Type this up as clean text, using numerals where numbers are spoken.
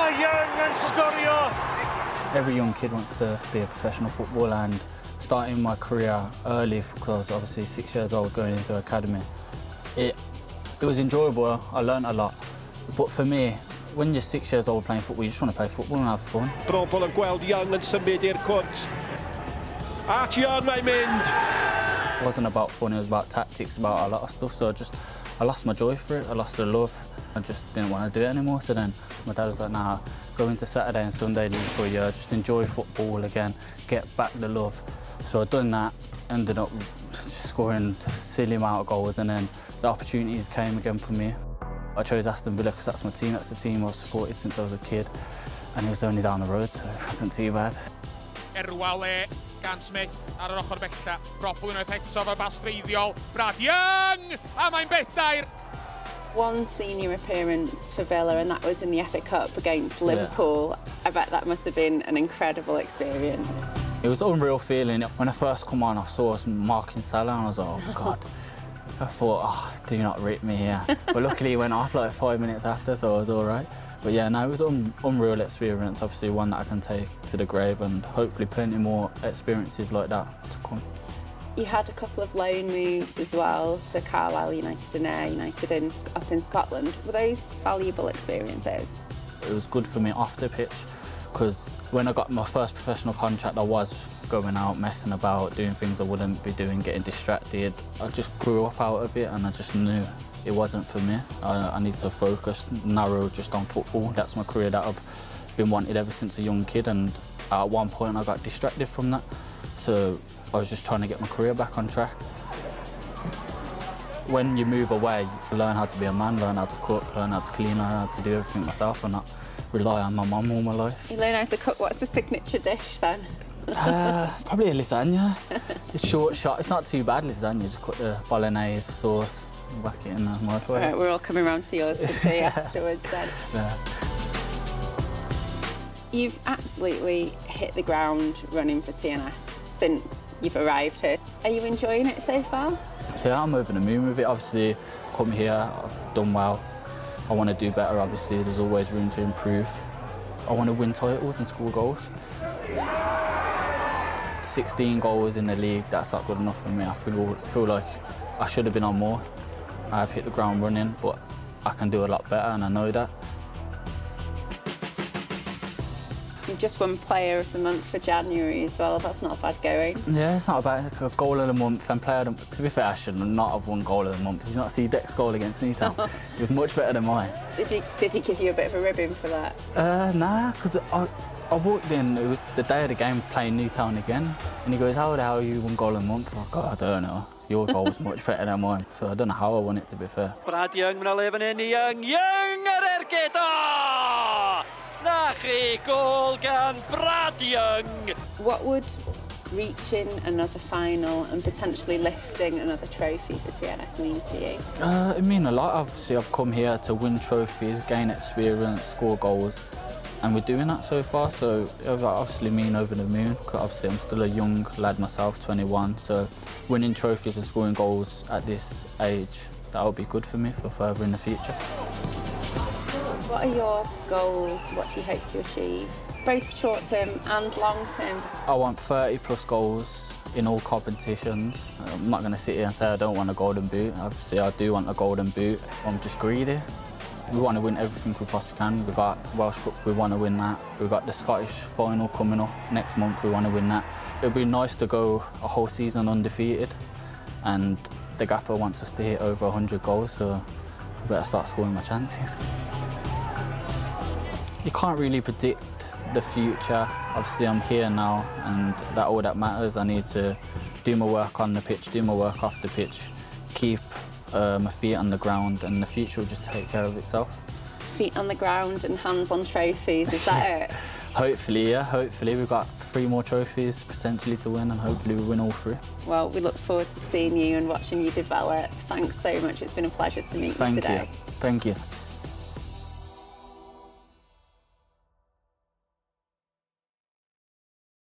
Mae Young yn sgorio! Every young kid wants to be a professional footballer, and starting my career early, because obviously 6 years old going into academy, it was enjoyable. I learned a lot. But for me, when you're 6 years old playing football, you just want to play football and have fun. Brobl yn gweld Young yn symud i'r cwrt. At Young mae'n mynd! It wasn't about fun, it was about tactics, about a lot of stuff. So I lost my joy for it, I lost the love. I just didn't want to do it anymore. So then my dad was like, nah, go into Saturday and Sunday league for a year, just enjoy football again, get back the love. So I'd done that, ended up just scoring a silly amount of goals, and then the opportunities came again for me. I chose Aston Villa because that's my team, that's the team I've supported since I was a kid, and it was only down the road, so it wasn't too bad. Erwale gan Smith ar yr ochr bella. Brobl unwaith eto fel bastreiddiol. Brad Young! A mae'n bedair! One senior appearance for Villa, and that was in the FA Cup against Liverpool. Yeah. I bet that must have been an incredible experience. It was an unreal feeling. When I first come on, I saw us marking Salah, and I was like, oh God. I thought, oh, do not rip me here. But luckily he went off like 5 minutes after, so I was all right. But yeah, no, it was an unreal experience, obviously one that I can take to the grave, and hopefully plenty more experiences like that to come. You had a couple of loan moves as well to Carlisle United and Ayr United up in Scotland. Were those valuable experiences? It was good for me off the pitch, because when I got my first professional contract, I was going out, messing about, doing things I wouldn't be doing, getting distracted. I just grew up out of it, and I just knew it wasn't for me. I need to focus, narrow just on football. That's my career that I've been wanted ever since a young kid, and at one point I got distracted from that. So I was just trying to get my career back on track. When you move away, you learn how to be a man, learn how to cook, learn how to clean, learn how to do everything myself and not rely on my mum all my life. You learn how to cook. What's the signature dish then? Probably a lasagna. It's short, it's not too bad lasagna, just cut the bolognese sauce, whack it in the microwave. Right, we're all coming round to yours for tea afterwards then. Yeah. You've absolutely hit the ground running for TNS since you've arrived here. Are you enjoying it so far? Yeah, I'm over the moon with it. Obviously, come here, I've done well. I want to do better, obviously, there's always room to improve. I want to win titles and score goals. 16 goals in the league, that's not good enough for me. I feel like I should have been on more. I've hit the ground running, but I can do a lot better, and I know that. You've just won Player of the Month for January as well. That's not bad going. Yeah, it's not bad. A goal of the month and Player of the Month. To be fair, I should not have won Goal of the Month. Did you not see Deck's goal against Seintiau? It was much better than mine. Did he give you a bit of a ribbon for that? Nah, because I walked in, it was the day of the game, playing Newtown again, and he goes, how the hell you won Goal of the Month? Oh God, I don't know. Your goal was much better than mine, so I don't know how I won it, to be fair. Brad Young yn le fan hyn i Young. Young yr ergyd! O! Na chi, gol gan Brad Young! What would reaching another final and potentially lifting another trophy for TNS mean to you? It means a lot. Obviously, I've come here to win trophies, gain experience, score goals, and we're doing that so far, so it obviously mean over the moon, because obviously I'm still a young lad myself, 21, so winning trophies and scoring goals at this age, that will be good for me for further in the future. What are your goals? What do you hope to achieve? Both short-term and long-term? I want 30 plus goals in all competitions. I'm not going to sit here and say I don't want a golden boot. Obviously I do want a golden boot. I'm just greedy. We want to win everything we possibly can. We've got Welsh Cup, we want to win that. We've got the Scottish final coming up next month, we want to win that. It'd be nice to go a whole season undefeated, and the gaffer wants us to hit over 100 goals, so I better start scoring my chances. You can't really predict the future. Obviously I'm here now, and that's all that matters. I need to do my work on the pitch, do my work off the pitch, keep my feet on the ground, and the future will just take care of itself. Feet on the ground and hands on trophies, is that it? Hopefully, yeah, hopefully. We've got 3 more trophies potentially to win, and hopefully we win all 3. Well, we look forward to seeing you and watching you develop. Thanks so much, it's been a pleasure to meet you today. Thank you.